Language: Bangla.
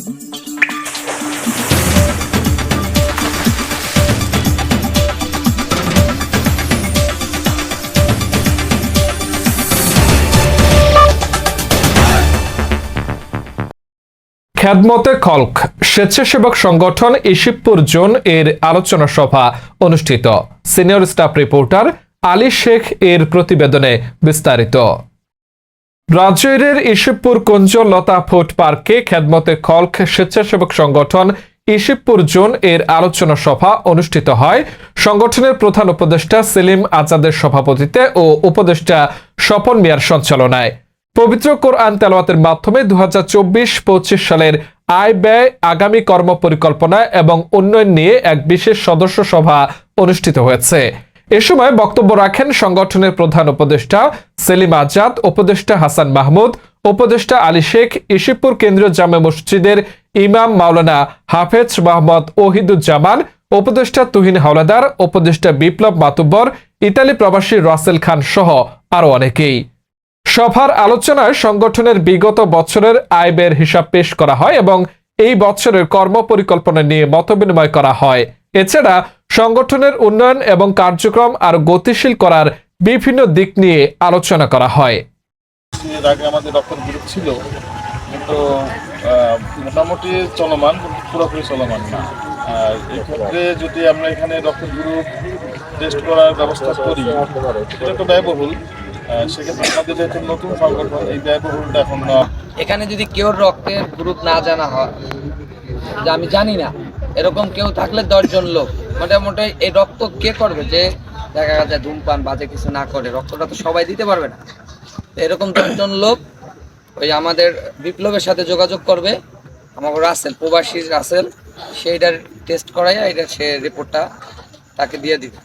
খ্যাদমতে খলক স্বেচ্ছাসেবক সংগঠন ইসিবপুর জোন এর আলোচনা সভা অনুষ্ঠিত। Senior staff reporter Ali Sheikh এর প্রতিবেদনে বিস্তারিত। রাজৈরের ইসিবপুর কুঞ্জ লতা ফুড পার্কে খ্যাদমতে খলক স্বেচ্ছাসেবক সংগঠন ইসিবপুর জোন এর আলোচনা সভা অনুষ্ঠিত হয়। সংগঠনের প্রধান উপদেষ্টা সেলিম আজাদের সভাপতিত্বে ও উপদেষ্টা স্বপন মিয়ার সঞ্চালনায় পবিত্র কোরআন তেলাওয়াতের মাধ্যমে 2024-25 সালের আয় ব্যয়, আগামী কর্ম পরিকল্পনা এবং উন্নয়ন নিয়ে এক বিশেষ সদস্য সভা অনুষ্ঠিত হয়েছে। এ সময় বক্তব্য রাখেন সংগঠনের প্রধান উপদেষ্টা সেলিম আজাদ, উপদেষ্টা হাসান মাহমুদ, উপদেষ্টা আলী শেখ, ইসিবপুর কেন্দ্রীয় জামে মসজিদের ইমাম মাওলানা হাফেজ মোহাম্মদ ওহিদুজ্জামান, উপদেষ্টা তুহিন হাওলাদার, উপদেষ্টা বিপ্লব মাতুব্বর, ইতালি প্রবাসী রাসেল খান সহ আরো অনেকেই। সভার আলোচনায় সংগঠনের বিগত বছরের আয় ব্যয়ের হিসাব পেশ করা হয় এবং এই বছরের কর্ম পরিকল্পনা নিয়ে মতবিনিময় করা হয়। এছাড়া সংগঠনের উন্নয়ন এবং কার্যক্রম আরো গতিশীল করার বিভিন্ন দিক নিয়ে আলোচনা করা হয়। এর আগে আমাদের রক্তের গ্রুপ ছিল, কিন্তু মোটামুটি চলমান, কিন্তু পুরোপুরি চলমান না। আর এক্ষেত্রে যদি আমরা এখানে রক্তের গ্রুপ টেস্ট করার ব্যবস্থা করি, এটা তো ব্যয়বহুল। সেক্ষেত্রে আমাদের যেহেতু নতুন সংগঠন, এই ব্যয়বহুলটা এখন এখানে যদি কেউ রক্তের গ্রুপ না জানা হয়, যে আমি জানি না, এরকম কেউ থাকলে 10 জন লোক মোটামুটি এই রক্ত কে করবে, যে দেখা যায় ধূমপান বাজে কিছু না করে, রক্তটা তো সবাই দিতে পারবে না। এরকম 10 জন লোক ওই আমাদের বিপ্লবের সাথে যোগাযোগ করবে, আমাকে রাসেল, প্রবাসী রাসেল, সেইটার টেস্ট করাইয়া এটা সে রিপোর্টটা তাকে দিয়ে দিবে।